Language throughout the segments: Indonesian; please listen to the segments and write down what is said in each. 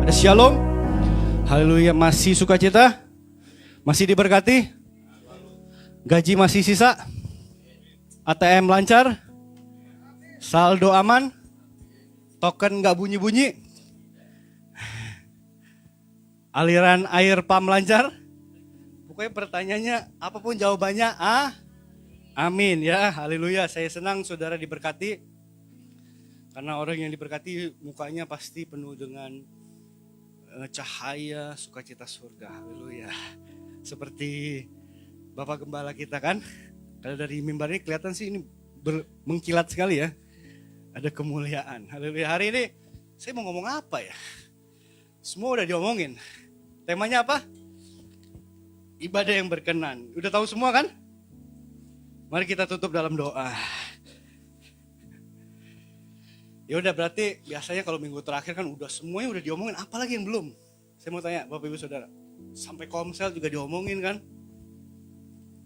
Shalom. Haleluya, masih sukacita? Masih diberkati? Gaji masih sisa? ATM lancar? Saldo aman? Token gak bunyi-bunyi? Aliran air pam lancar? Pokoknya pertanyaannya apapun jawabannya amin ya. Haleluya, saya senang saudara diberkati. Karena orang yang diberkati mukanya pasti penuh dengan cahaya sukacita surga. Haleluya. Seperti Bapak Gembala kita kan. Kalau dari mimbar ini kelihatan sih ini mengkilat sekali ya. Ada kemuliaan. Haleluya. Hari ini saya mau ngomong apa ya? Semua udah diomongin. Temanya apa? Ibadah yang berkenan. Udah tahu semua kan? Mari kita tutup dalam doa. Ya udah, berarti biasanya kalau minggu terakhir kan udah semuanya udah diomongin, apalagi yang belum? Saya mau tanya Bapak Ibu Saudara, sampai Komsel juga diomongin kan?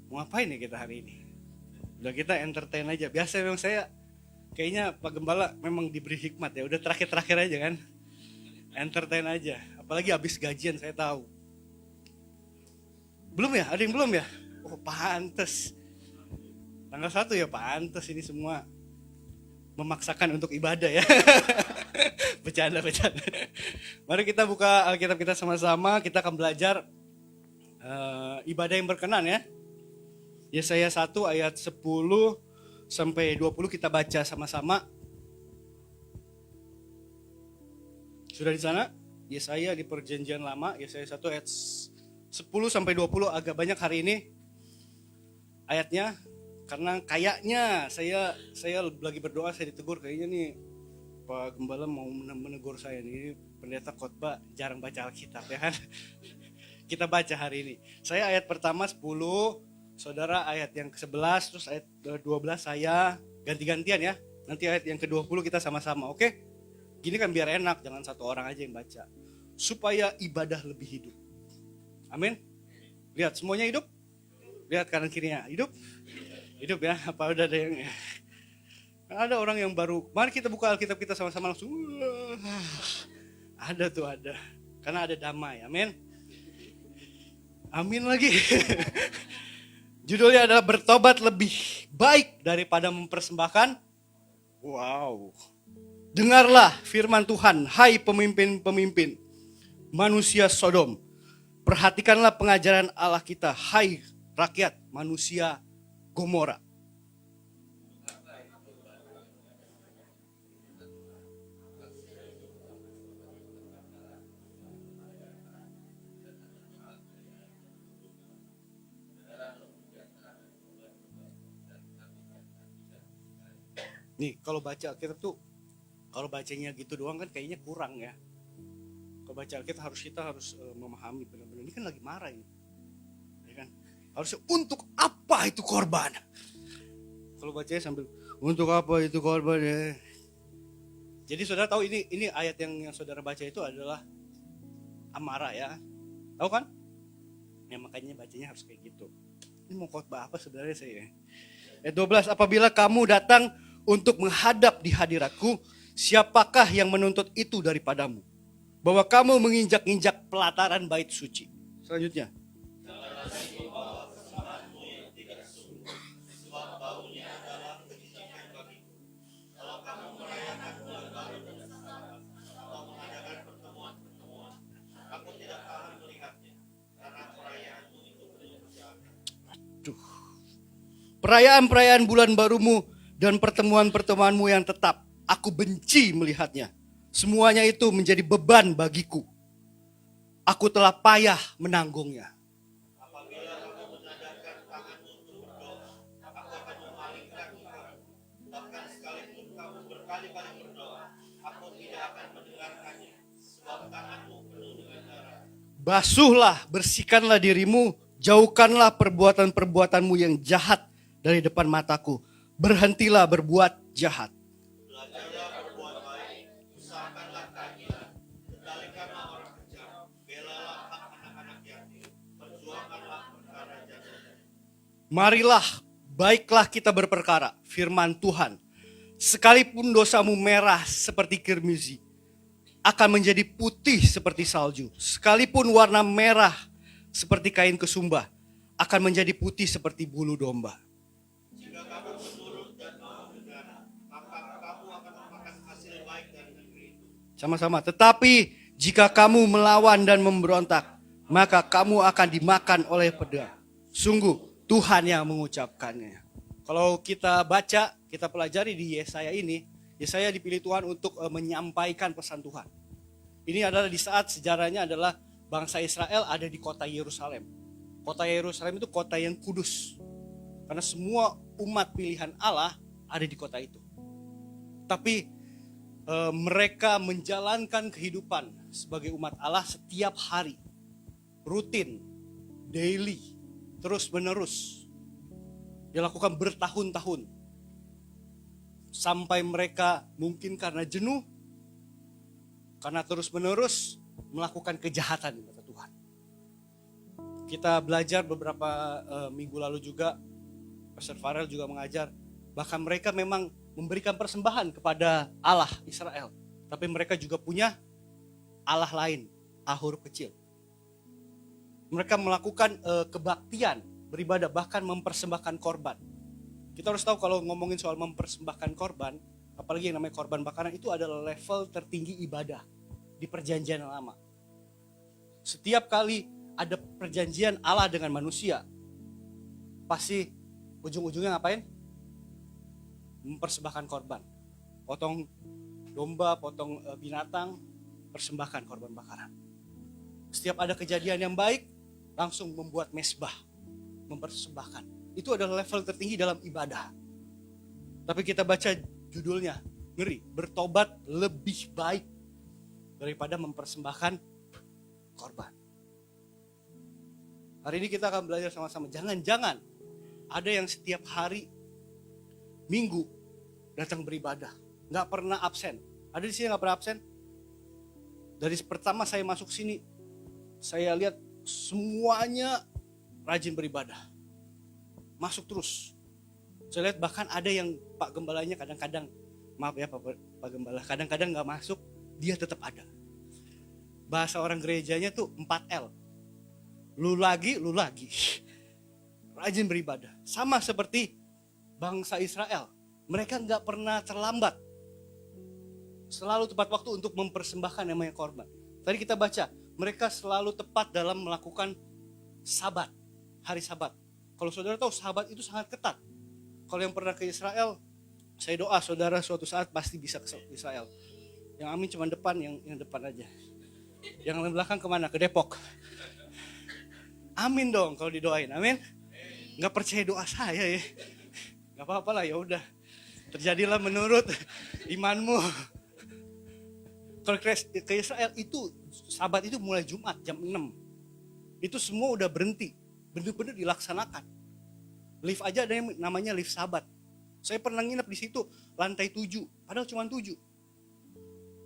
Mau ngapain ya kita hari ini? Udah kita entertain aja. Biasa memang saya kayaknya Pak Gembala memang diberi hikmat ya. Udah terakhir-terakhir aja kan? Entertain aja. Apalagi habis gajian saya tahu. Belum ya? Ada yang belum ya? Oh pantes. Tanggal 1 ya pantes ini semua memaksakan untuk ibadah ya. Bercanda. Mari kita buka Alkitab kita sama-sama. Kita akan belajar ibadah yang berkenan ya. Yesaya 1 ayat 10 sampai 20 kita baca sama-sama. Sudah di sana? Yesaya di perjanjian lama, Yesaya 1 ayat 10 sampai 20, agak banyak hari ini ayatnya. Karena kayaknya saya lagi berdoa, saya ditegur kayaknya nih Pak Gembala mau menegur saya nih, pendeta khotbah jarang baca Alkitab ya kan. Kita baca hari ini. Saya ayat pertama 10, saudara ayat yang ke-11, terus ayat 12 saya ganti-gantian ya. Nanti ayat yang ke-20 kita sama-sama, oke? Gini kan biar enak, jangan satu orang aja yang baca. Supaya ibadah lebih hidup. Amin. Lihat semuanya hidup? Lihat kanan kirinya, hidup? Hidup ya, apa udah ada yang ada orang yang baru. Mari kita buka Alkitab kita sama-sama langsung. Ada tuh ada. Karena ada damai. Amin. Amin lagi. Judulnya adalah bertobat lebih baik daripada mempersembahkan. Wow. Dengarlah firman Tuhan, hai pemimpin-pemimpin manusia Sodom. Perhatikanlah pengajaran Allah kita, hai rakyat manusia Gomora. Nih kalau baca Alkitab tuh, kalau bacanya gitu doang kan kayaknya kurang ya. Kalau baca Alkitab kita harus memahami benar-benar. Ini kan lagi marah ini, ya kan? Harusnya untuk apa itu korban? Kalau bacanya sambil untuk apa itu korban ya. Jadi saudara tahu ini ayat yang saudara baca itu adalah amarah ya. Tahu kan? Ya makanya bacanya harus kayak gitu. Ini mau khotbah apa sebenarnya saya? Ayat 12, apabila kamu datang untuk menghadap di hadiratku, siapakah yang menuntut itu daripadamu? Bahwa kamu menginjak-injak pelataran bait suci. Selanjutnya. Perayaan-perayaan bulan barumu dan pertemuan-pertemuanmu yang tetap, aku benci melihatnya. Semuanya itu menjadi beban bagiku. Aku telah payah menanggungnya. Apabila kamu menadarkan tanganmu untuk berdoa, aku akan memalingkan engkau. Bahkan sekalipun kamu berkali-kali berdoa, aku tidak akan mendengarkannya, sebab tanganmu penuh dengan darah. Basuhlah, bersihkanlah dirimu, jauhkanlah perbuatan-perbuatanmu yang jahat dari depan mataku. Berhentilah berbuat jahat. Belajarlah berbuat baik, usahakanlah keadilan, kendalikanlah orang kejam, belalah hak anak-anak yatim, perjuangkanlah perkara janda. Marilah, baiklah kita berperkara, firman Tuhan. Sekalipun dosamu merah seperti kirmizi, akan menjadi putih seperti salju. Sekalipun warna merah seperti kain kesumba akan menjadi putih seperti bulu domba. Jika kamu menurut dan mau mendengar, maka kamu akan memakan hasil baik dari negeri itu. Sama-sama. Tetapi jika kamu melawan dan memberontak, maka kamu akan dimakan oleh pedang. Sungguh Tuhan yang mengucapkannya. Kalau kita baca, kita pelajari di Yesaya ini, Yesaya dipilih Tuhan untuk menyampaikan pesan Tuhan. Ini adalah di saat sejarahnya adalah bangsa Israel ada di kota Yerusalem. Kota Yerusalem itu kota yang kudus. Karena semua umat pilihan Allah ada di kota itu. Tapi mereka menjalankan kehidupan sebagai umat Allah setiap hari. Rutin, daily, terus menerus. Dilakukan bertahun-tahun. Sampai mereka mungkin karena jenuh, karena terus-menerus melakukan kejahatan kata Tuhan. Kita belajar beberapa minggu lalu juga, Pastor Farel juga mengajar, bahkan mereka memang memberikan persembahan kepada Allah Israel. Tapi mereka juga punya Allah lain, Allah huruf kecil. Mereka melakukan kebaktian, beribadah, bahkan mempersembahkan korban. Kita harus tahu kalau ngomongin soal mempersembahkan korban, apalagi yang namanya korban bakaran, itu adalah level tertinggi ibadah di perjanjian lama. Setiap kali ada perjanjian Allah dengan manusia, pasti ujung-ujungnya ngapain? Mempersembahkan korban. Potong domba, potong binatang, persembahkan korban bakaran. Setiap ada kejadian yang baik, langsung membuat mezbah, mempersembahkan. Itu adalah level tertinggi dalam ibadah. Tapi kita baca judulnya, ngeri, bertobat lebih baik daripada mempersembahkan korban. Hari ini kita akan belajar sama-sama. Jangan-jangan ada yang setiap hari, minggu, datang beribadah. Gak pernah absen. Ada di sini gak pernah absen? Dari pertama saya masuk sini, saya lihat semuanya rajin beribadah. Masuk terus. Saya lihat bahkan ada yang Pak Gembalanya kadang-kadang, maaf ya Pak Gembala, kadang-kadang gak masuk, dia tetap ada. Bahasa orang gerejanya tuh 4L. Lu lagi. Rajin beribadah. Sama seperti bangsa Israel. Mereka gak pernah terlambat. Selalu tepat waktu untuk mempersembahkan namanya korban. Tadi kita baca, mereka selalu tepat dalam melakukan sabat, hari sabat. Kalau saudara tahu sabat itu sangat ketat. Kalau yang pernah ke Israel, saya doa saudara suatu saat pasti bisa ke Israel. Yang amin cuma depan, yang depan aja. Yang belakang kemana? Ke Depok. Amin dong kalau didoain, amin. Gak percaya doa saya ya. Gak apa-apa lah, ya udah. Terjadilah menurut imanmu. Kalau ke Israel itu sabat itu mulai Jumat jam 6. Itu semua udah berhenti. Benar-benar dilaksanakan. Lift aja ada yang namanya lift sabat. Saya pernah nginep di situ lantai 7, padahal cuma 7.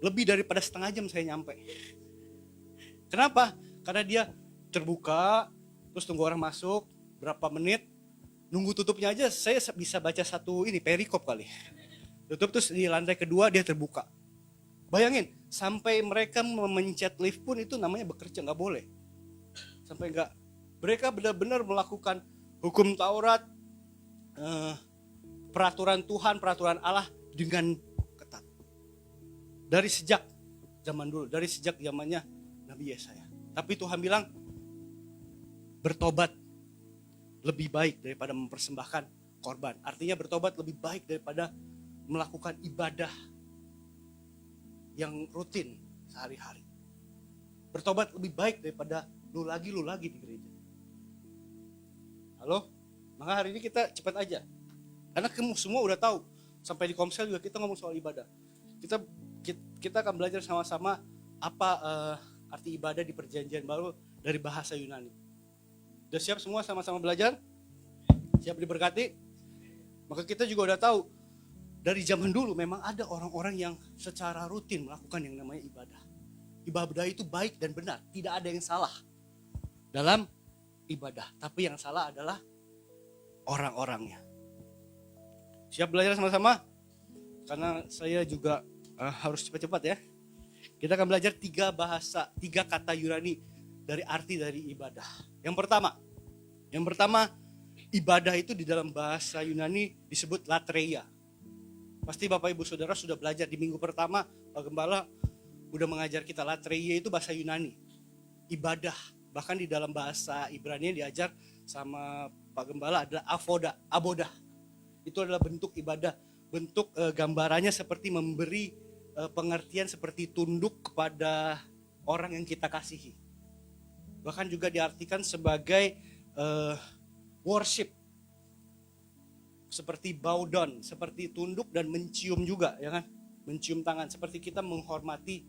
Lebih daripada setengah jam saya nyampe. Kenapa? Karena dia terbuka, terus tunggu orang masuk, berapa menit, nunggu tutupnya aja saya bisa baca satu ini perikop kali. Tutup terus di lantai kedua dia terbuka. Bayangin, sampai mereka memencet lift pun itu namanya bekerja, gak boleh. Sampai gak, mereka benar-benar melakukan hukum Taurat, peraturan Tuhan, peraturan Allah dengan ketat. Dari sejak zaman dulu, dari sejak zamannya Nabi Yesaya. Tapi Tuhan bilang, bertobat lebih baik daripada mempersembahkan korban. Artinya bertobat lebih baik daripada melakukan ibadah yang rutin sehari-hari. Bertobat lebih baik daripada lu lagi di gereja. Halo? Maka hari ini kita cepat aja. Karena semua udah tahu. Sampai di Komsel juga kita ngomong soal ibadah. Kita akan belajar sama-sama apa arti ibadah di perjanjian baru dari bahasa Yunani. Udah siap semua sama-sama belajar? Siap diberkati? Maka kita juga udah tahu dari zaman dulu memang ada orang-orang yang secara rutin melakukan yang namanya ibadah. Ibadah itu baik dan benar, tidak ada yang salah dalam ibadah. Tapi yang salah adalah orang-orangnya. Siap belajar sama-sama? Karena saya juga harus cepat-cepat ya. Kita akan belajar 3 kata Yunani dari arti dari ibadah. Yang pertama, ibadah itu di dalam bahasa Yunani disebut latreia. Pasti Bapak Ibu Saudara sudah belajar di minggu pertama, Pak Gembala udah mengajar kita latreia itu bahasa Yunani. Ibadah, bahkan di dalam bahasa Ibrani yang diajar sama Pak Gembala adalah abodah. Itu adalah bentuk ibadah, bentuk gambarannya seperti memberi pengertian seperti tunduk kepada orang yang kita kasihi. Bahkan juga diartikan sebagai worship, seperti bow down, seperti tunduk dan mencium juga, ya kan? Mencium tangan, seperti kita menghormati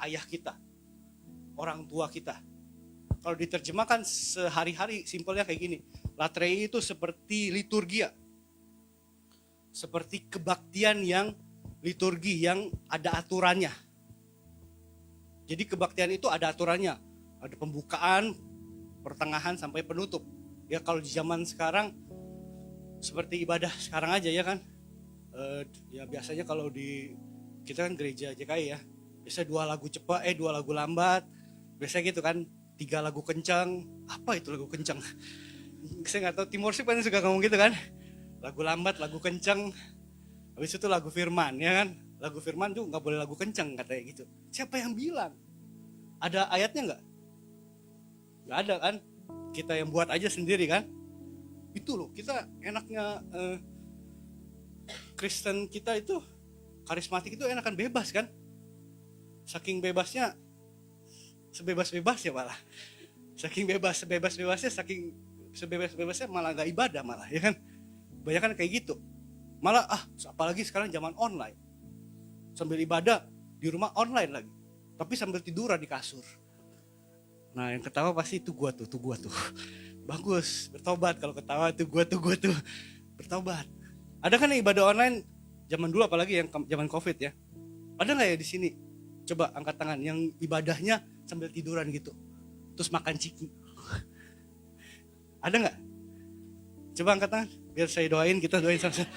ayah kita, orang tua kita. Kalau diterjemahkan sehari-hari, simpelnya kayak gini. Latreia itu seperti liturgia, seperti kebaktian yang liturgi yang ada aturannya. Jadi kebaktian itu ada aturannya, ada pembukaan, pertengahan sampai penutup. Ya kalau di zaman sekarang seperti ibadah sekarang aja ya kan. Ya biasanya kalau di kita kan gereja JKI ya, biasa 2 lagu cepat, 2 lagu lambat, biasanya gitu kan, 3 lagu kencang. Apa itu lagu kencang? Saya nggak tahu, Timur sih kan suka ngomong gitu kan, lagu lambat, lagu kencang. Habis itu lagu firman, ya kan? Lagu firman tuh nggak boleh lagu kencang katanya gitu. Siapa yang bilang? Ada ayatnya nggak? Nggak ada kan? Kita yang buat aja sendiri kan? Itu loh, kita enaknya Kristen kita itu, karismatik itu enakan bebas kan? Saking bebasnya, sebebas-bebasnya malah. Saking sebebas-bebasnya, saking sebebas-bebasnya malah nggak ibadah malah, ya kan? Banyak kan kayak gitu. Malah apalagi sekarang zaman online, sambil ibadah di rumah online lagi, tapi sambil tiduran di kasur. Nah yang ketawa pasti itu gua tuh. Bagus, bertobat kalau ketawa itu gua tuh bertobat. Ada kan yang ibadah online zaman dulu, apalagi yang zaman COVID ya? Ada nggak ya di sini? Coba angkat tangan yang ibadahnya sambil tiduran gitu, terus makan ciki. Ada nggak? Coba angkat tangan, biar saya doain, kita doain sama-sama.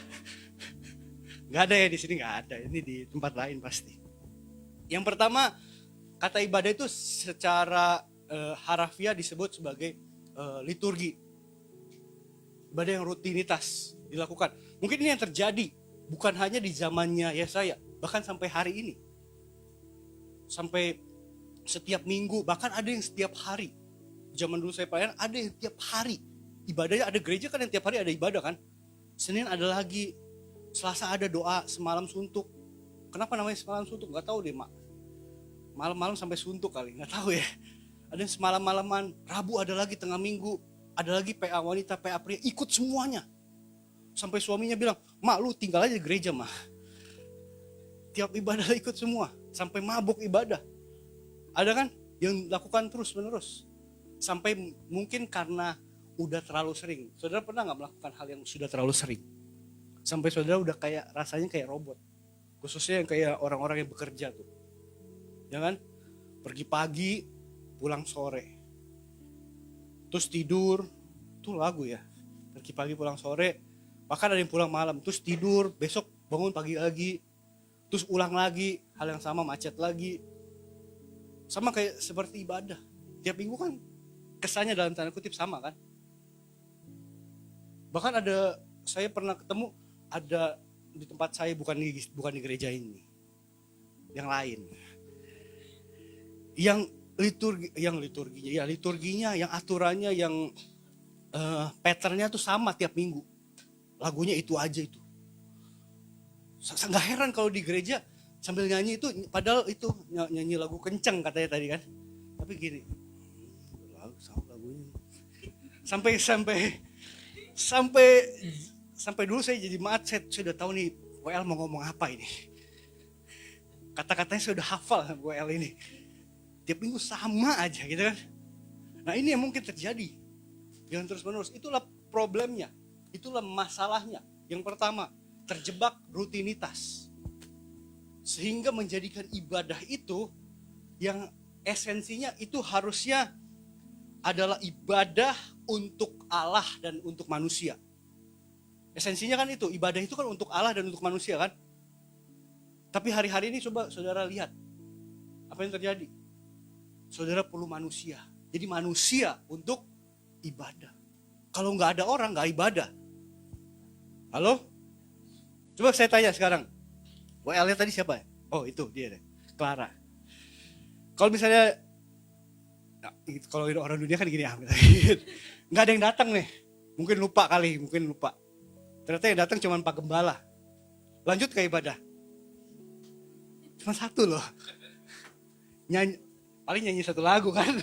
Gak ada ya di sini, gak ada. Ini di tempat lain pasti. Yang pertama, kata ibadah itu secara harafiah disebut sebagai liturgi. Ibadah yang rutinitas dilakukan. Mungkin ini yang terjadi bukan hanya di zamannya Yesaya, bahkan sampai hari ini. Sampai setiap minggu, bahkan ada yang setiap hari. Zaman dulu saya pelayanan, ada yang setiap hari. Ibadahnya ada gereja kan yang tiap hari ada ibadah kan. Senin ada lagi, Selasa ada doa semalam suntuk. Kenapa namanya semalam suntuk? Gak tahu deh mak. Malam-malam sampai suntuk kali, gak tahu ya. Ada yang semalam-malaman, Rabu ada lagi tengah minggu. Ada lagi PA wanita, PA pria, ikut semuanya. Sampai suaminya bilang, mak lu tinggal aja di gereja mah. Tiap ibadah ikut semua, sampai mabuk ibadah. Ada kan yang lakukan terus menerus. Sampai mungkin karena udah terlalu sering. Saudara pernah gak melakukan hal yang sudah terlalu sering? Sampai saudara udah kayak rasanya kayak robot. Khususnya yang kayak orang-orang yang bekerja tuh. Ya kan? Pergi pagi, pulang sore. Terus tidur, tuh lagu ya. Pergi pagi, pulang sore. Bahkan ada yang pulang malam, terus tidur, besok bangun pagi lagi. Terus ulang lagi, hal yang sama, macet lagi. Sama kayak seperti ibadah. Tiap minggu kan kesannya dalam tanda kutip sama kan. Bahkan ada, saya pernah ketemu, ada di tempat saya, bukan di gereja ini, yang lain, yang liturginya, yang aturannya, yang patternnya tuh sama tiap minggu, lagunya itu aja itu. Nggak heran kalau di gereja sambil nyanyi itu, padahal itu nyanyi lagu kenceng katanya tadi kan, tapi gini, lagunya sampai dulu saya jadi macet, saya udah tahu nih WL mau ngomong apa ini. Kata-katanya saya udah hafal WL ini. Tiap minggu sama aja gitu kan. Nah ini yang mungkin terjadi. Jangan terus-menerus. Itulah problemnya. Itulah masalahnya. Yang pertama, terjebak rutinitas. Sehingga menjadikan ibadah itu yang esensinya itu harusnya adalah ibadah untuk Allah dan untuk manusia. Esensinya kan itu, ibadah itu kan untuk Allah dan untuk manusia kan. Tapi hari-hari ini coba saudara lihat apa yang terjadi. Saudara perlu manusia. Jadi manusia untuk ibadah. Kalau nggak ada orang, nggak ibadah. Halo? Coba saya tanya sekarang. WL-nya tadi siapa ya? Oh itu dia deh, Clara. Kalau misalnya, kalau orang dunia kan gini, nggak ada yang datang nih. Mungkin lupa kali, Ternyata yang datang cuma Pak Gembala. Lanjut ke ibadah. Cuma satu loh. Paling nyanyi satu lagu kan.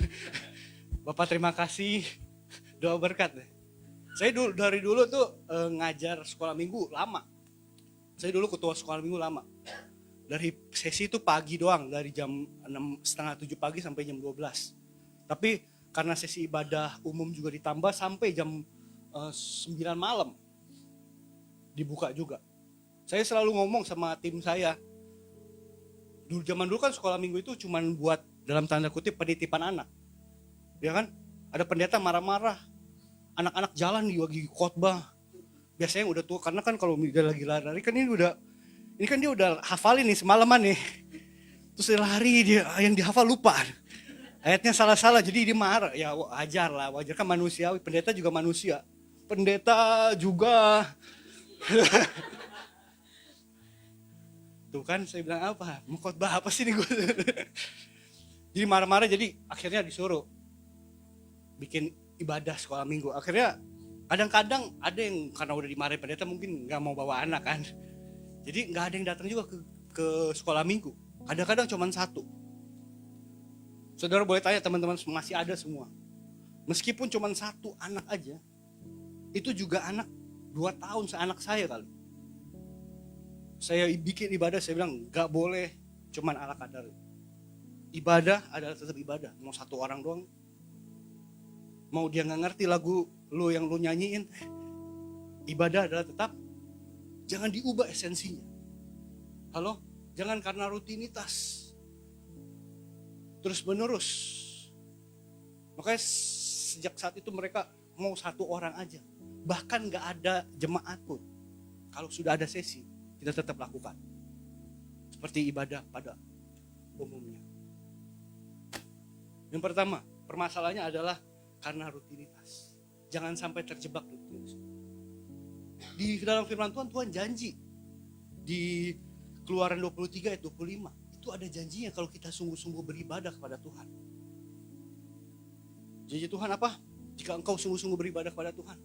Bapak terima kasih, doa berkat. Saya dari dulu tuh ngajar sekolah minggu lama. Saya dulu ketua sekolah minggu lama. Dari sesi itu pagi doang, dari jam 6:30-7 pagi sampai jam 12. Tapi karena sesi ibadah umum juga ditambah sampai jam 9 malam. Dibuka juga. Saya selalu ngomong sama tim saya. Zaman dulu kan sekolah minggu itu cuma buat dalam tanda kutip penitipan anak. Ya kan? Ada pendeta marah-marah. Anak-anak jalan lagi khotbah. Biasanya udah tua karena kan kalau dia lagi lari kan ini kan dia udah hafalin nih semalaman nih. Terus dia lari, dia yang dihafal lupa. Ayatnya salah-salah jadi dia marah. Ya wajar lah, wajar kan manusiawi. Pendeta juga manusia. Pendeta juga. Tuh kan saya bilang apa? Mau khotbah apa sih nih gue? Jadi marah-marah, jadi akhirnya disuruh bikin ibadah sekolah minggu. Akhirnya kadang-kadang ada yang karena udah dimarahin pendeta mungkin nggak mau bawa anak kan. Jadi nggak ada yang datang juga ke sekolah minggu. Kadang-kadang cuma satu. Saudara boleh tanya teman-teman masih ada semua. Meskipun cuma satu anak aja, itu juga anak 2 tahun seanak saya kali. Saya bikin ibadah, saya bilang nggak boleh cuman ala kadar. Ibadah adalah tetap ibadah. Mau satu orang doang, mau dia nggak ngerti lagu lu yang lu nyanyiin, ibadah adalah tetap. Jangan diubah esensinya. Halo, jangan karena rutinitas terus menerus. Makanya sejak saat itu mereka mau satu orang aja, bahkan nggak ada jemaat pun. Kalau sudah ada sesi, kita tetap lakukan seperti ibadah pada umumnya. Yang pertama, permasalahannya adalah karena rutinitas. Jangan sampai terjebak rutinitas. Di dalam firman Tuhan, Tuhan janji di Keluaran 23 ayat 25 itu ada janjinya kalau kita sungguh-sungguh beribadah kepada Tuhan. Janji Tuhan apa? Jika engkau sungguh-sungguh beribadah kepada Tuhan,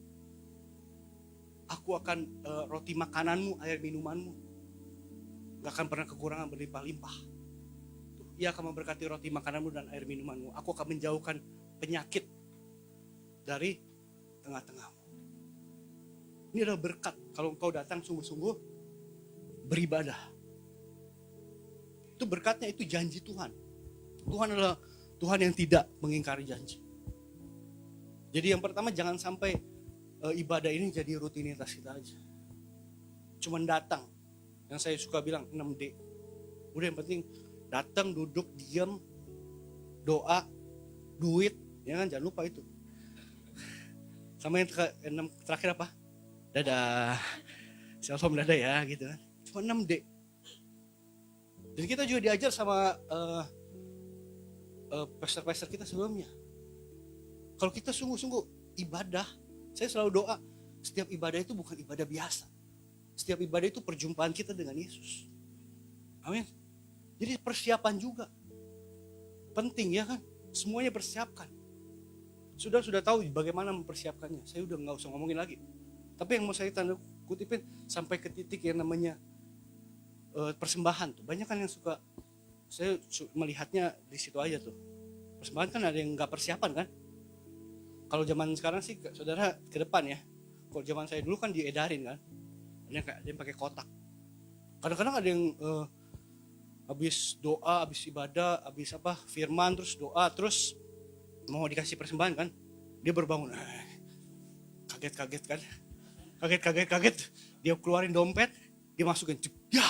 aku akan roti makananmu, air minumanmu, gak akan pernah kekurangan, berlimpah-limpah. Ia akan memberkati roti makananmu dan air minumanmu. Aku akan menjauhkan penyakit dari tengah-tengahmu. Ini adalah berkat kalau engkau datang sungguh-sungguh beribadah. Itu berkatnya, itu janji Tuhan. Tuhan adalah Tuhan yang tidak mengingkari janji. Jadi yang pertama, jangan sampai ibadah ini jadi rutinitas kita aja. Cuman datang. Yang saya suka bilang 6D. Udah yang penting datang, duduk, diam, doa, duit, ya kan, jangan lupa itu. Sama yang terakhir apa? Dadah. Shalom dadah ya gitu kan. Cuma 6D. Dan kita juga diajar sama pastor-pastor kita sebelumnya. Kalau kita sungguh-sungguh ibadah, saya selalu doa, setiap ibadah itu bukan ibadah biasa. Setiap ibadah itu perjumpaan kita dengan Yesus. Amin. Jadi persiapan juga. Penting ya kan? Semuanya persiapkan. Sudah tahu bagaimana mempersiapkannya. Saya udah gak usah ngomongin lagi. Tapi yang mau saya tanda kutipin, sampai ke titik yang namanya persembahan tuh. Banyak kan yang suka, saya melihatnya di situ aja tuh. Persembahan kan ada yang gak persiapan kan. Kalau zaman sekarang sih saudara ke depan ya. Kalau zaman saya dulu kan diedarin kan. Ada yang pakai kotak. Kadang-kadang ada yang habis doa, habis ibadah, habis firman, terus doa, terus mau dikasih persembahan kan. Dia berbangun. Kaget-kaget kan. Kaget. Dia keluarin dompet, dia masukin. Ya.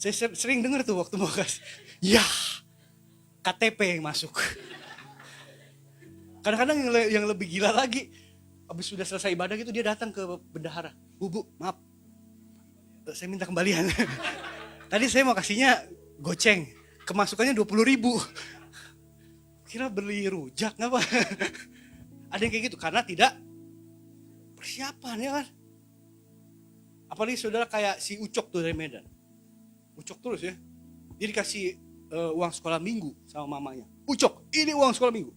Saya sering dengar tuh waktu mau kasih. Ya. KTP yang masuk. Kadang-kadang yang lebih gila lagi, habis sudah selesai ibadah gitu, dia datang ke bendahara. Bu, maaf, saya minta kembalian. Tadi saya mau kasihnya goceng, kemasukannya 20.000. Kira beli rujak nggak Pak? Ada yang kayak gitu karena tidak persiapan ya kan. Apalagi saudara kayak si Ucok tuh dari Medan. Ucok terus ya. Dia dikasih uang sekolah minggu sama mamanya. Ucok, ini uang sekolah minggu.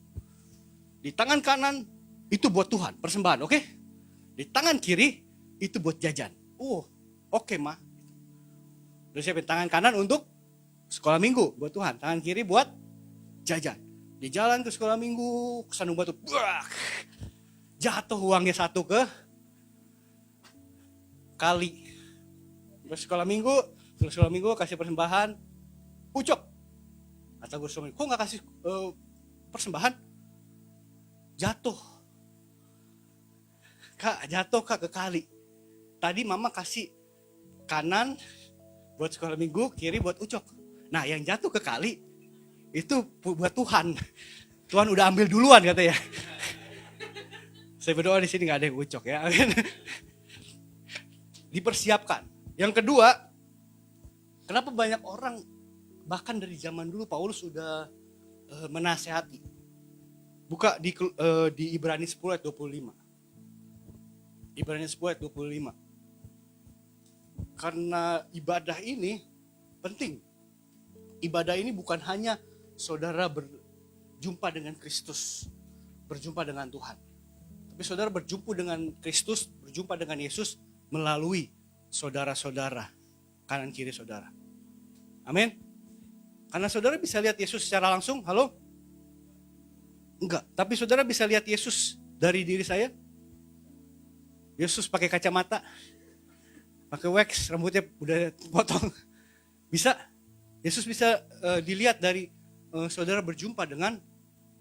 Di tangan kanan itu buat Tuhan, persembahan, oke? Di tangan kiri itu buat jajan. Oke, Ma. Udah siapin tangan kanan untuk sekolah minggu buat Tuhan, tangan kiri buat jajan. Di jalan ke sekolah minggu, ke Sandung Batu, jatuh uangnya satu ke kali. Terus sekolah minggu kasih persembahan, Ucok. Kata gue suami, kok gak kasih persembahan? Jatuh. Kak, jatuh Kak ke kali. Tadi mama kasih kanan buat sekolah minggu, kiri buat Ucok. Nah yang jatuh ke kali, itu buat Tuhan. Tuhan udah ambil duluan katanya. Saya berdoa di sini gak ada yang Ucok ya. Dipersiapkan. Yang kedua, kenapa banyak orang bahkan dari zaman dulu Paulus sudah menasehati. Buka di Ibrani 10 ayat 25. Ibrani 10 ayat 25. Karena ibadah ini penting. Ibadah ini bukan hanya saudara berjumpa dengan Kristus, berjumpa dengan Tuhan. Tapi saudara berjumpa dengan Kristus, berjumpa dengan Yesus melalui saudara-saudara, kanan kiri saudara. Amin. Karena saudara bisa lihat Yesus secara langsung, halo? Enggak, tapi saudara bisa lihat Yesus dari diri saya. Yesus pakai kacamata, pakai wax, rambutnya udah potong. Bisa, Yesus bisa dilihat dari saudara berjumpa dengan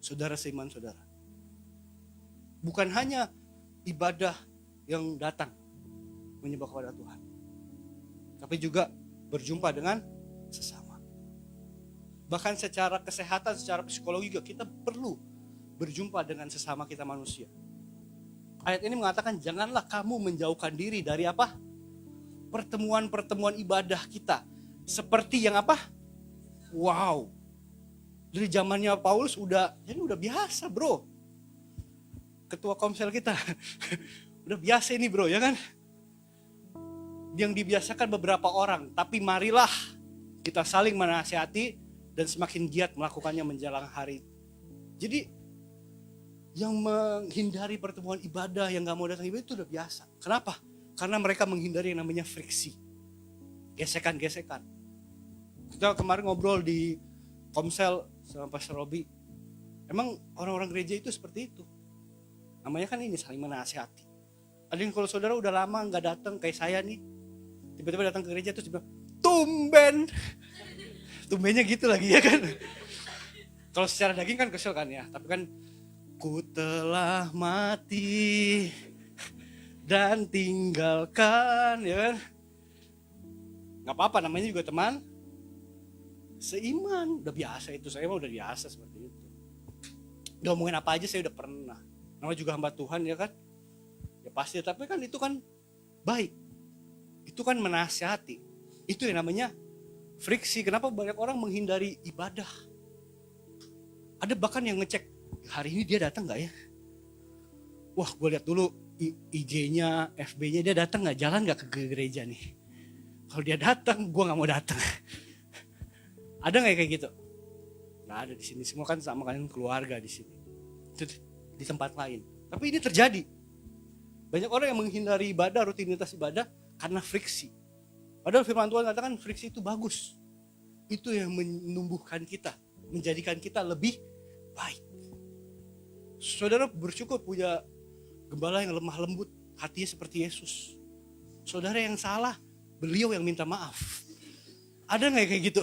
saudara seiman saudara. Bukan hanya ibadah yang datang menyembah kepada Tuhan, tapi juga berjumpa dengan sesama. Bahkan secara kesehatan, secara psikologi juga kita perlu berjumpa dengan sesama kita manusia. Ayat ini mengatakan janganlah kamu menjauhkan diri dari apa? Pertemuan-pertemuan ibadah kita. Seperti yang apa? Wow. Dari zamannya Paulus ini udah biasa bro. Ketua komsel kita. Udah biasa ini bro ya kan? Yang dibiasakan beberapa orang. Tapi marilah kita saling menasihati dan semakin giat melakukannya menjelang hari. Jadi yang menghindari pertemuan ibadah, yang gak mau datang ibadah itu udah biasa. Kenapa? Karena mereka menghindari yang namanya friksi. Gesekan-gesekan. Kita kemarin ngobrol di Komsel sama Pastor Robi. Emang orang-orang gereja itu seperti itu. Namanya kan ini saling menasihati. Ada yang kalau saudara udah lama gak datang kayak saya nih. Tiba-tiba datang ke gereja terus bilang, tumben. Tumbennya gitu lagi ya kan. Kalau secara daging kan kesel kan ya. Tapi kan ku telah mati dan tinggalkan ya kan. Gak apa-apa namanya juga teman seiman. Udah biasa itu, saya mah udah biasa seperti itu. Udah ngomongin apa aja saya udah pernah. Namanya juga hamba Tuhan ya kan. Ya pasti, tapi kan itu kan baik. Itu kan menasihati. Itu yang namanya friksi. Kenapa banyak orang menghindari ibadah? Ada bahkan yang ngecek, hari ini dia datang gak ya? Wah gue lihat dulu IG-nya, FB-nya dia datang gak, jalan gak ke gereja nih. Kalau dia datang, gue gak mau datang. Ada gak kayak gitu? Gak ada di sini, semua kan sama kalian keluarga di sini. Itu di tempat lain. Tapi ini terjadi. Banyak orang yang menghindari ibadah, rutinitas ibadah karena friksi. Padahal firman Tuhan katakan friksi itu bagus. Itu yang menumbuhkan kita, menjadikan kita lebih baik. Saudara bersyukur punya gembala yang lemah lembut, hatinya seperti Yesus. Saudara yang salah, beliau yang minta maaf. Ada gak kayak gitu?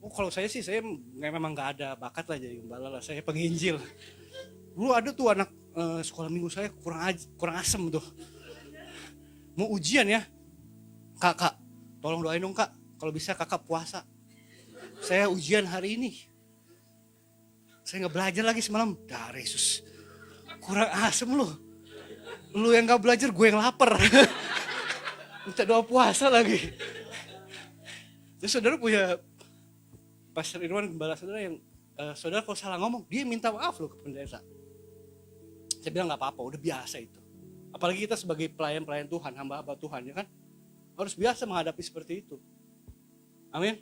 Kalau saya sih, saya memang gak ada bakat lah jadi gembala lah. Saya penginjil. Dulu ada tuh anak sekolah minggu saya kurang asem tuh. Mau ujian ya. Kak, tolong doain dong kak. Kalau bisa kakak puasa. Saya ujian hari ini. Saya gak belajar lagi semalam. Dah Yesus. Kurang asem lu. Lu yang gak belajar, gue yang lapar. Minta doa puasa lagi. Terus saudara punya Pastor Irwan, gembala saudara yang saudara kalau salah ngomong, dia minta maaf loh ke pendeta. Saya bilang gak apa-apa, udah biasa itu. Apalagi kita sebagai pelayan-pelayan Tuhan, hamba-hamba Tuhan, ya kan? Harus biasa menghadapi seperti itu. Amin.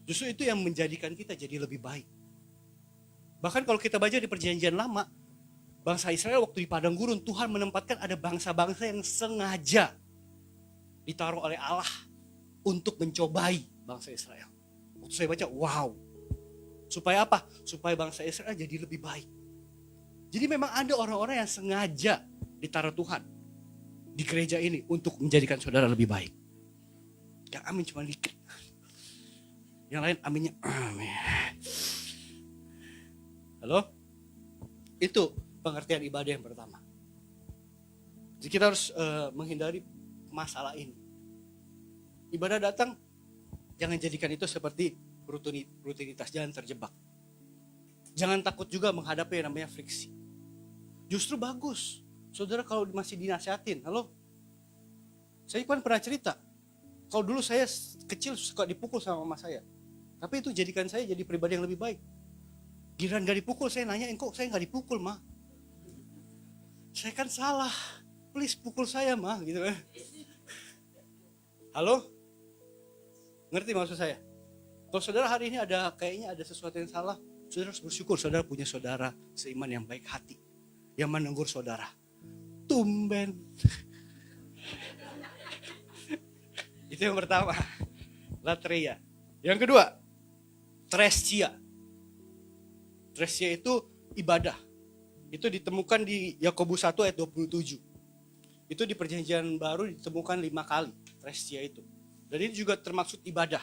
Justru itu yang menjadikan kita jadi lebih baik. Bahkan kalau kita baca di perjanjian lama, bangsa Israel waktu di padang gurun, Tuhan menempatkan ada bangsa-bangsa yang sengaja ditaruh oleh Allah untuk mencobai bangsa Israel. Waktu saya baca, wow. Supaya apa? Supaya bangsa Israel jadi lebih baik. Jadi memang ada orang-orang yang sengaja ditaruh Tuhan di gereja ini untuk menjadikan saudara lebih baik. Yang amin cuma dikit. Yang lain aminnya amin. Halo? Itu pengertian ibadah yang pertama. Jadi kita harus menghindari masalah ini. Ibadah datang, jangan jadikan itu seperti rutinitas, jangan terjebak. Jangan takut juga menghadapi yang namanya friksi. Justru bagus, saudara kalau masih dinasihatin. Halo? Saya kan pernah cerita, kalau dulu saya kecil suka dipukul sama mama saya. Tapi itu jadikan saya jadi pribadi yang lebih baik. Giliran gak dipukul, saya nanya, kok saya gak dipukul, Ma? Saya kan salah, please pukul saya, Ma, gitu kan. Halo? Ngerti maksud saya? Kalau saudara hari ini kayaknya ada sesuatu yang salah, saudara harus bersyukur saudara punya saudara seiman yang baik hati, yang menegur saudara. Tumben. Itu yang pertama, latreia. Yang kedua, tresia. Tresia itu ibadah. Itu ditemukan di Yakobus 1 ayat 27. Itu di perjanjian baru ditemukan 5 kali, tresia itu. Dan ini juga termaksud ibadah.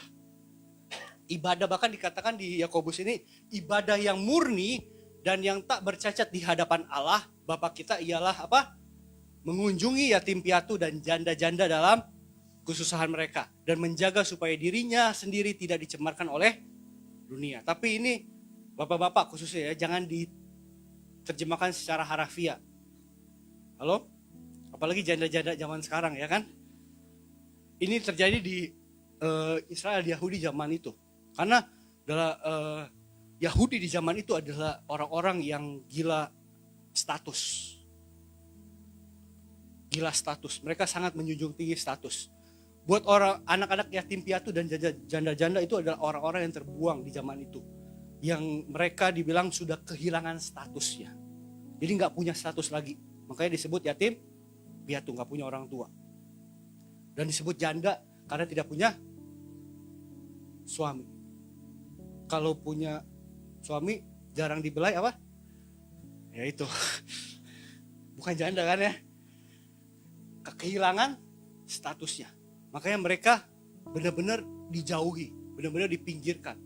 Ibadah bahkan dikatakan di Yakobus ini, ibadah yang murni dan yang tak bercacat di hadapan Allah, Bapa kita ialah apa? Mengunjungi yatim piatu dan janda-janda dalam kesusahan mereka. Dan menjaga supaya dirinya sendiri tidak dicemarkan oleh dunia. Tapi ini bapak-bapak khususnya ya, jangan diterjemahkan secara harafiah. Halo? Apalagi janda-janda zaman sekarang ya kan? Ini terjadi di Israel, di Yahudi zaman itu. Karena Yahudi di zaman itu adalah orang-orang yang gila status. Gila status. Mereka sangat menjunjung tinggi status. Buat orang anak-anak yatim piatu dan janda-janda itu adalah orang-orang yang terbuang di zaman itu. Yang mereka dibilang sudah kehilangan statusnya. Jadi gak punya status lagi. Makanya disebut yatim piatu, gak punya orang tua. Dan disebut janda karena tidak punya suami. Kalau punya suami jarang dibelai apa? Ya itu. Bukan janda kan ya? Kehilangan statusnya. Makanya mereka benar-benar dijauhi, benar-benar dipinggirkan.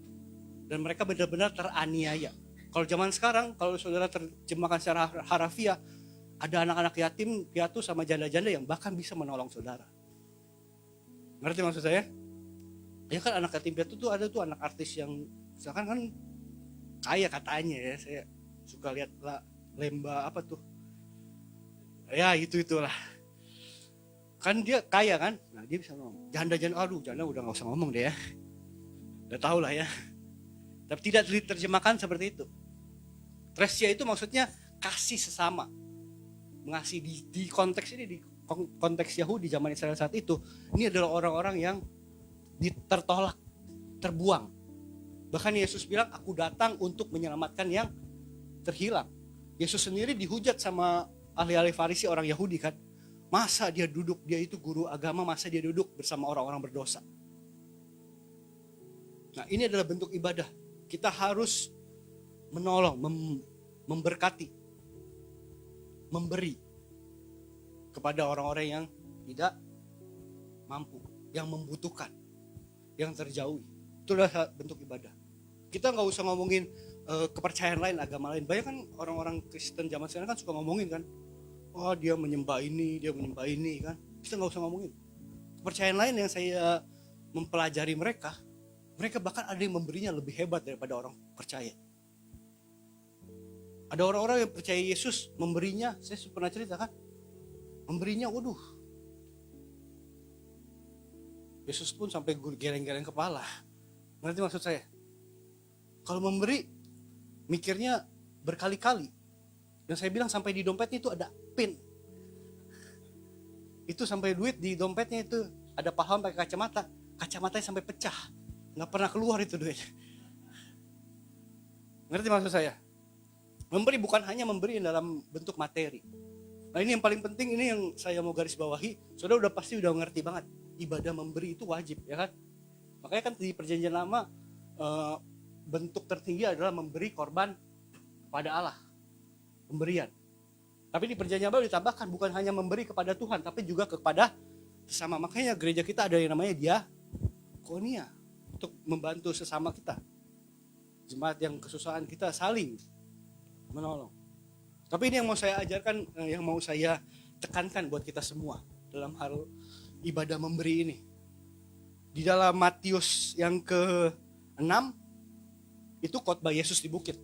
Dan mereka benar-benar teraniaya. Kalau zaman sekarang, kalau saudara terjemahkan secara harafiah, ada anak-anak yatim piatu sama janda-janda yang bahkan bisa menolong saudara. Ngerti maksud saya? Ya kan anak yatim piatu tuh ada tuh anak artis yang misalkan kan kaya katanya ya, saya suka lihat lemba apa tuh. Ya itulah. Kan dia kaya kan, nah dia bisa ngomong. Janda-janda, aduh janda udah gak usah ngomong deh ya. Udah tau lah ya. Tapi tidak diterjemahkan seperti itu. Tresia itu maksudnya kasih sesama. Mengasihi di konteks ini, di konteks Yahudi zaman Israel saat itu. Ini adalah orang-orang yang tertolak, terbuang. Bahkan Yesus bilang, aku datang untuk menyelamatkan yang terhilang. Yesus sendiri dihujat sama ahli-ahli Farisi orang Yahudi kan. Masa dia duduk, dia itu guru agama, masa dia duduk bersama orang-orang berdosa. Nah ini adalah bentuk ibadah. Kita harus menolong, memberkati, memberi kepada orang-orang yang tidak mampu, yang membutuhkan, yang terjauhi. Itu adalah bentuk ibadah. Kita gak usah ngomongin kepercayaan lain, agama lain. Banyak kan orang-orang Kristen zaman sekarang kan suka ngomongin kan. Oh dia menyembah ini kan. Kita gak usah ngomongin. Kepercayaan lain yang saya mempelajari mereka bahkan ada yang memberinya lebih hebat daripada orang percaya. Ada orang-orang yang percaya Yesus memberinya, saya pernah cerita kan. Memberinya waduh. Yesus pun sampai geleng-geleng kepala. Ngerti maksud saya? Kalau memberi, mikirnya berkali-kali. Yang saya bilang sampai di dompetnya itu ada pin. Itu sampai duit di dompetnya itu ada pahlawan pakai kacamata. Kacamatanya sampai pecah. Nggak pernah keluar itu duit. Ngerti maksud saya? Memberi bukan hanya memberi dalam bentuk materi. Nah ini yang paling penting, ini yang saya mau garis bawahi. Saudara pasti udah ngerti banget. Ibadah memberi itu wajib, ya kan? Makanya kan di perjanjian lama bentuk tertinggi adalah memberi korban kepada Allah. Pemberian. Tapi di perjanjian baru ditambahkan bukan hanya memberi kepada Tuhan, tapi juga kepada sesama. Makanya gereja kita ada yang namanya diakonia, untuk membantu sesama kita. Jemaat yang kesusahan kita saling menolong. Tapi ini yang mau saya ajarkan, yang mau saya tekankan buat kita semua dalam hal ibadah memberi ini. Di dalam Matius yang ke-6 itu khotbah Yesus di bukit.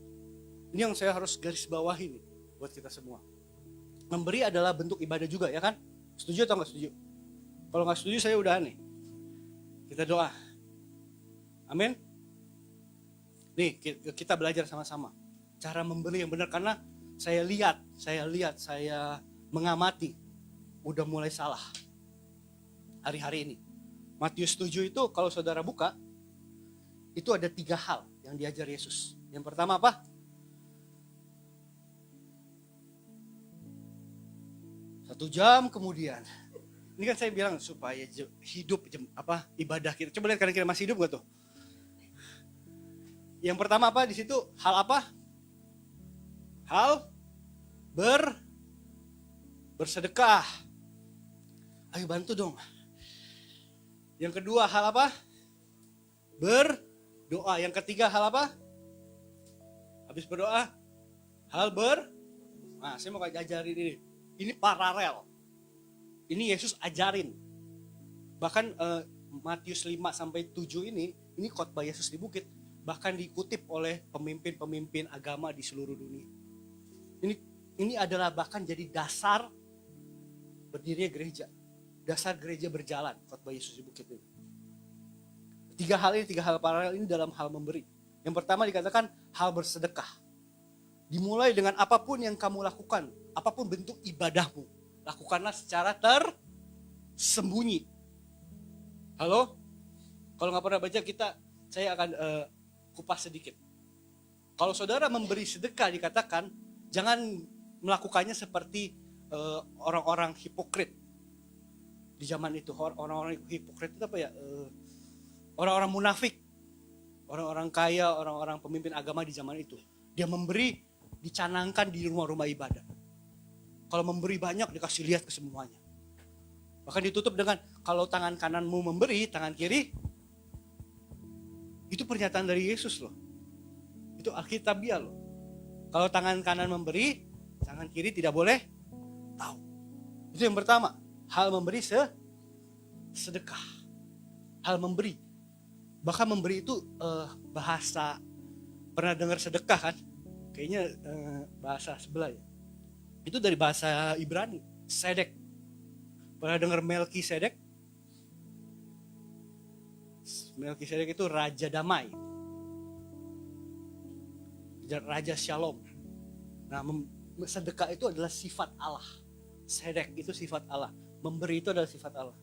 Ini yang saya harus garis bawahi nih buat kita semua. Memberi adalah bentuk ibadah juga, ya kan? Setuju atau enggak setuju? Kalau enggak setuju saya udah aneh. Kita doa. Amin. Nih kita belajar sama-sama cara memberi yang benar, karena saya lihat, saya mengamati udah mulai salah hari-hari ini. Matius 7 itu kalau saudara buka, itu ada 3 hal yang diajar Yesus. Yang pertama apa? Satu jam kemudian. Ini kan saya bilang supaya hidup ibadah kita. Coba lihat kira-kira masih hidup gak tuh? Yang pertama apa di situ? Hal apa? Hal bersedekah. Ayo bantu dong. Yang kedua hal apa? Berdoa. Yang ketiga hal apa? Habis berdoa, nah saya mau ajarin ini. Ini paralel. Ini Yesus ajarin. Bahkan Matius 5 sampai 7 ini khotbah Yesus di bukit. Bahkan dikutip oleh pemimpin-pemimpin agama di seluruh dunia. Ini adalah bahkan jadi dasar berdirinya gereja. Dasar gereja berjalan, khotbah Yesus di bukit ini. 3 hal paralel ini dalam hal memberi. Yang pertama dikatakan hal bersedekah. Dimulai dengan apapun yang kamu lakukan, apapun bentuk ibadahmu, lakukanlah secara tersembunyi. Halo? Kalau nggak pernah baca saya akan kupas sedikit. Kalau saudara memberi sedekah dikatakan jangan melakukannya seperti orang-orang hipokrit di zaman itu. Orang-orang hipokrit itu apa ya? Orang-orang munafik, orang-orang kaya, orang-orang pemimpin agama di zaman itu. Dia memberi dicanangkan di rumah-rumah ibadah. Kalau memberi banyak dikasih lihat ke semuanya. Bahkan ditutup dengan kalau tangan kananmu memberi, tangan kiri. Itu pernyataan dari Yesus loh. Itu Alkitabiah loh. Kalau tangan kanan memberi, tangan kiri tidak boleh tahu. Itu yang pertama. Hal memberi sedekah. Hal memberi. Bahkan memberi itu bahasa, pernah dengar sedekah kan? Kayaknya bahasa sebelah ya. Itu dari bahasa Ibrani, sedek. Pernah dengar Melkisedek? Melkisedek itu raja damai. Raja Shalom. Nah, sedekah itu adalah sifat Allah. Sedek itu sifat Allah. Memberi itu adalah sifat Allah.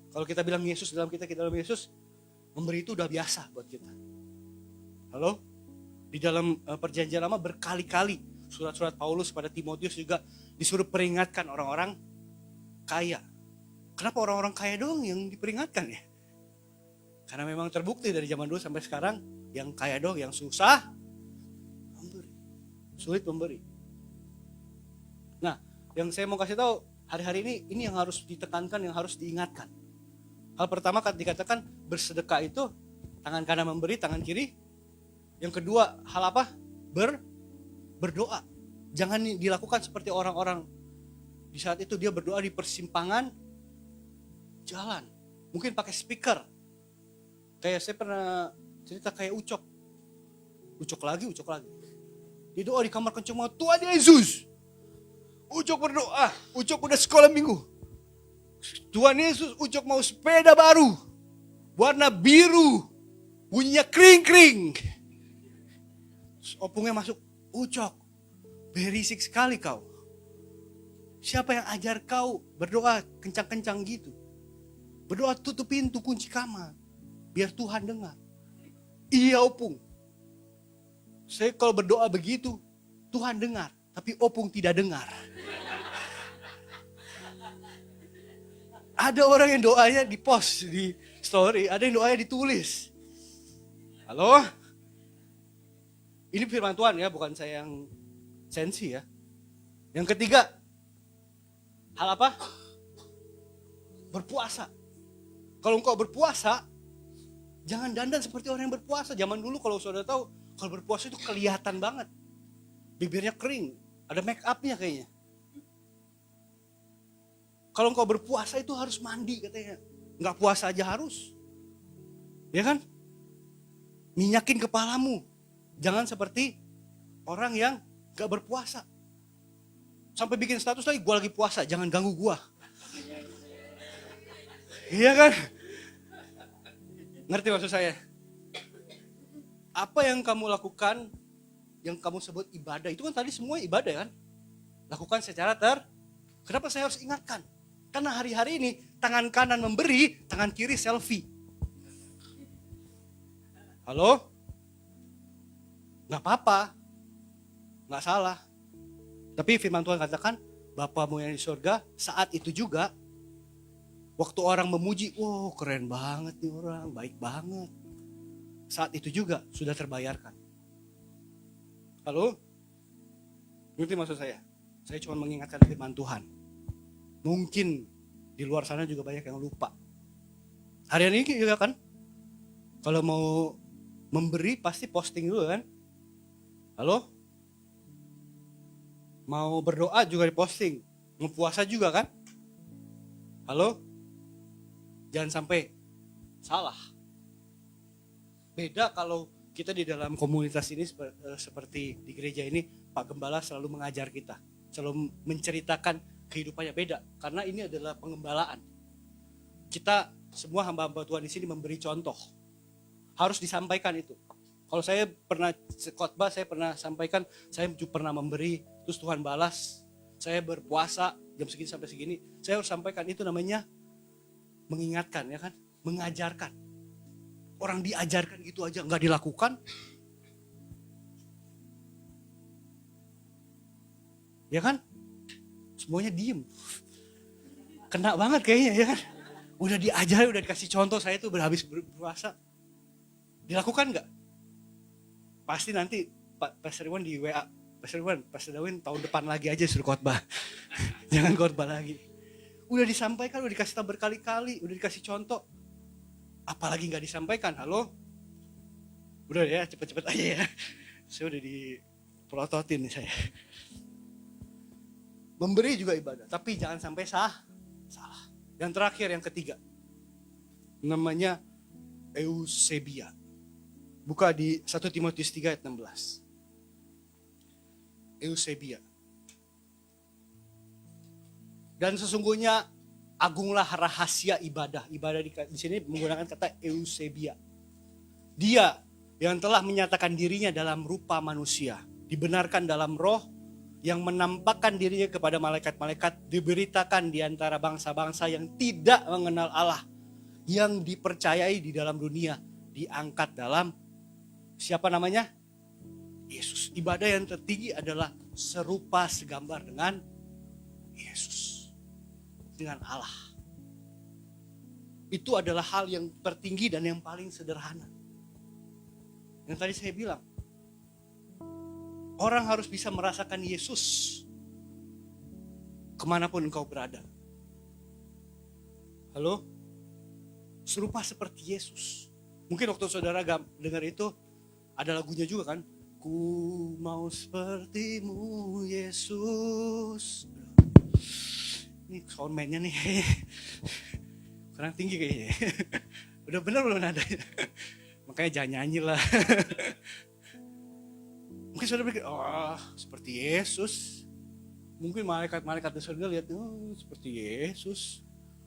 Kalau kita bilang Yesus dalam dalam Yesus, memberi itu udah biasa buat kita. Halo? Di dalam perjanjian lama berkali-kali surat-surat Paulus pada Timotius juga disuruh peringatkan orang-orang kaya. Kenapa orang-orang kaya doang yang diperingatkan ya? Karena memang terbukti dari zaman dulu sampai sekarang yang kaya doang, yang susah memberi. Sulit memberi. Nah, yang saya mau kasih tahu hari-hari ini yang harus ditekankan, yang harus diingatkan. Hal pertama dikatakan bersedekah itu tangan kanan memberi, tangan kiri. Yang kedua, hal apa? Berdoa. Jangan dilakukan seperti orang-orang di saat itu dia berdoa di persimpangan jalan. Mungkin pakai speaker. Kayak saya pernah cerita kayak Ucok. Ucok lagi. Dia doa di kamar kenceng banget, Tuhan Yesus. Ucok berdoa, Ucok udah sekolah minggu. Tuhan Yesus, Ucok mau sepeda baru. Warna biru. Bunyinya kring-kring. Opungnya masuk, Ucok, berisik sekali kau. Siapa yang ajar kau berdoa kencang-kencang gitu? Berdoa tutup pintu, kunci kamar, biar Tuhan dengar. Iya Opung, saya kalau berdoa begitu, Tuhan dengar, tapi Opung tidak dengar. Ada orang yang doanya di post, di story, ada yang doanya ditulis. Halo? Ini firman Tuhan ya, bukan saya yang sensi ya. Yang ketiga, hal apa? Berpuasa. Kalau engkau berpuasa, jangan dandan seperti orang yang berpuasa. Zaman dulu kalau saudara tahu, kalau berpuasa itu kelihatan banget. Bibirnya kering, ada make up-nya kayaknya. Kalau engkau berpuasa itu harus mandi katanya. Enggak puasa aja harus. Ya kan? Minyakin kepalamu. Jangan seperti orang yang enggak berpuasa. Sampai bikin status lagi, gua lagi puasa, jangan ganggu gua. Iya kan? Ngerti maksud saya? Apa yang kamu lakukan, yang kamu sebut ibadah, itu kan tadi semua ibadah kan? Lakukan secara Kenapa saya harus ingatkan? Karena hari-hari ini tangan kanan memberi, tangan kiri selfie. Halo? Gak apa-apa. Gak salah. Tapi firman Tuhan katakan, Bapamu yang di surga saat itu juga, waktu orang memuji, wow keren banget nih orang, baik banget. Saat itu juga sudah terbayarkan. Halo? Ngerti maksud saya? Saya cuma mengingatkan firman Tuhan. Mungkin di luar sana juga banyak yang lupa. Hari ini juga kan, kalau mau memberi pasti posting dulu kan? Halo? Mau berdoa juga diposting. Mau puasa juga kan? Halo? Jangan sampai salah. Beda kalau kita di dalam komunitas ini seperti di gereja ini, Pak Gembala selalu mengajar kita, selalu menceritakan kehidupannya beda. Karena ini adalah pengembalaan. Kita semua hamba-hamba Tuhan di sini memberi contoh. Harus disampaikan itu. Kalau saya pernah khotbah, saya pernah sampaikan, saya pernah memberi, terus Tuhan balas, saya berpuasa jam segini sampai segini, saya harus sampaikan, itu namanya mengingatkan ya kan, mengajarkan. Orang diajarkan gitu aja nggak dilakukan, ya kan? Semuanya diem, kena banget kayaknya ya kan? Udah diajar, udah dikasih contoh, saya tuh berhabis berpuasa, dilakukan nggak? Pasti nanti Pak Pastor Iwan di WA, Pastor Iwan, Pastor Dawin tahun depan lagi aja suruh khotbah, jangan khotbah lagi. Udah disampaikan, udah dikasih tahu berkali-kali, udah dikasih contoh. Apalagi gak disampaikan, halo? Udah ya, cepet-cepet aja ya. Saya udah dipelototin nih saya. Memberi juga ibadah, tapi jangan sampai salah. Yang terakhir, yang ketiga. Namanya Eusebia. Buka di 1 Timotius 3 ayat 16. Eusebia. Dan sesungguhnya agunglah rahasia ibadah. Ibadah di sini menggunakan kata Eusebia. Dia yang telah menyatakan dirinya dalam rupa manusia, dibenarkan dalam roh, yang menampakkan dirinya kepada malaikat-malaikat, diberitakan di antara bangsa-bangsa yang tidak mengenal Allah, yang dipercayai di dalam dunia, diangkat dalam siapa namanya? Yesus. Ibadah yang tertinggi adalah serupa segambar dengan Yesus. Dengan Allah. Itu adalah hal yang tertinggi dan yang paling sederhana. Yang tadi saya bilang, orang harus bisa merasakan Yesus kemanapun engkau berada. Halo? Serupa seperti Yesus. Mungkin waktu saudara dengar itu, ada lagunya juga kan? Ku mau sepertimu Yesus. Ini soundman-nya nih kurang tinggi kayaknya. Udah bener belum nadanya? Makanya jangan nyanyi lah. Mungkin saudara pikir, oh seperti Yesus. Mungkin malaikat-malaikat di surga lihat, oh seperti Yesus.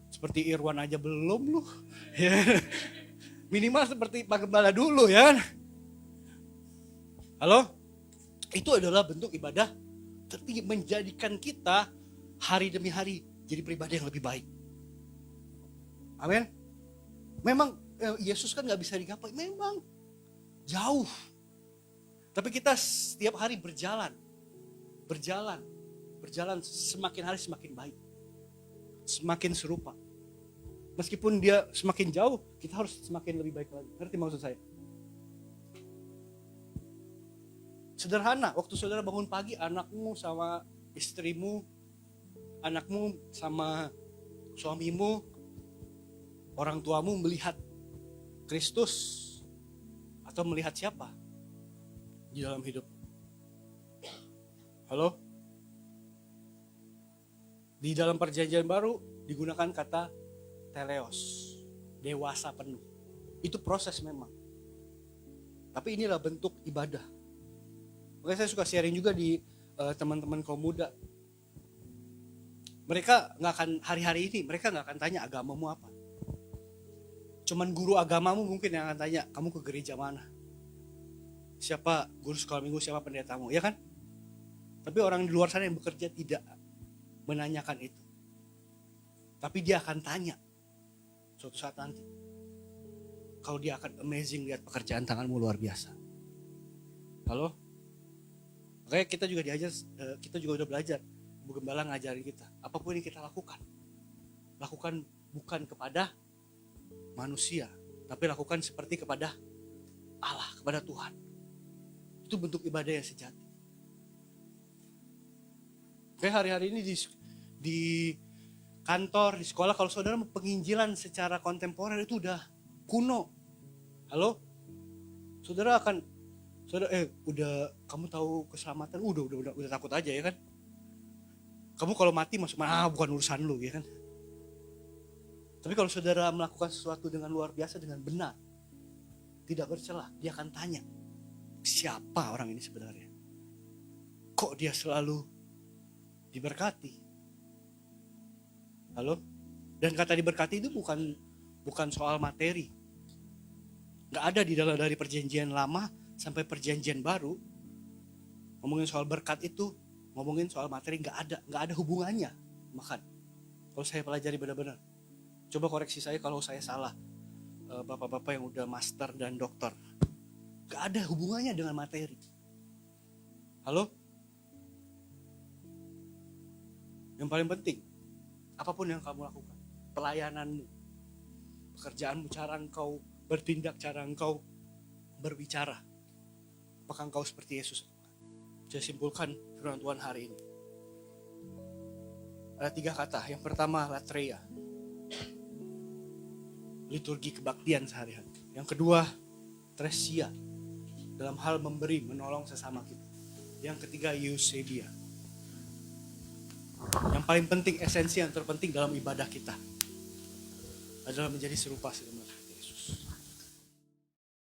Seperti Irwan aja belum loh. Minimal seperti Pak Gembala dulu ya kan. Halo? Itu adalah bentuk ibadah tertinggi, menjadikan kita hari demi hari jadi pribadi yang lebih baik. Amin. Memang Yesus kan gak bisa digapai, memang jauh. Tapi kita setiap hari berjalan, semakin hari semakin baik, semakin serupa. Meskipun dia semakin jauh, kita harus semakin lebih baik lagi. Ngerti maksud saya? Sederhana, waktu saudara bangun pagi, anakmu sama istrimu, anakmu sama suamimu, orang tuamu melihat Kristus atau melihat siapa di dalam hidup? Halo? Di dalam perjanjian baru digunakan kata teleos, dewasa penuh. Itu proses memang. Tapi inilah bentuk ibadah. Makanya saya suka sharing juga di teman-teman kaum muda. Mereka nggak akan hari-hari ini, mereka nggak akan tanya agamamu apa. Cuman guru agamamu mungkin yang akan tanya, kamu ke gereja mana? Siapa guru sekolah minggu, siapa pendetamu, ya kan? Tapi orang di luar sana yang bekerja tidak menanyakan itu. Tapi dia akan tanya suatu saat nanti. Kalau dia akan amazing lihat pekerjaan tanganmu luar biasa. Halo? Makanya kita juga diajar, kita juga udah belajar. Bu Gembala ngajarin kita, apapun yang kita lakukan bukan kepada manusia, tapi lakukan seperti kepada Allah, kepada Tuhan. Itu bentuk ibadah yang sejati. Kayak hari-hari ini di kantor, di sekolah, kalau saudara penginjilan secara kontemporer itu udah kuno. Halo? Saudara udah kamu tahu keselamatan, udah takut aja ya kan? Kamu kalau mati masuk mana? Bukan urusan lu ya kan? Tapi kalau saudara melakukan sesuatu dengan luar biasa, dengan benar, tidak bercelah, dia akan tanya, siapa orang ini sebenarnya? Kok dia selalu diberkati? Halo? Dan kata diberkati itu bukan soal materi. Gak ada di dalam dari perjanjian lama sampai perjanjian baru. Ngomongin soal berkat itu, ngomongin soal materi gak ada hubungannya. Makan. Kalau saya pelajari benar-benar. Coba koreksi saya kalau saya salah. Bapak-bapak yang udah master dan doktor. Gak ada hubungannya dengan materi. Halo? Yang paling penting, apapun yang kamu lakukan, pelayananmu, pekerjaanmu, cara engkau bertindak, cara engkau berbicara, apakah engkau seperti Yesus? Saya simpulkan firman Tuhan hari ini. Ada 3 kata. Yang pertama, latreia, liturgi kebaktian sehari-hari. Yang kedua, tresia, dalam hal memberi, menolong sesama kita. Yang ketiga, eusebia. Yang paling penting, esensi yang terpenting dalam ibadah kita adalah menjadi serupa sebenarnya.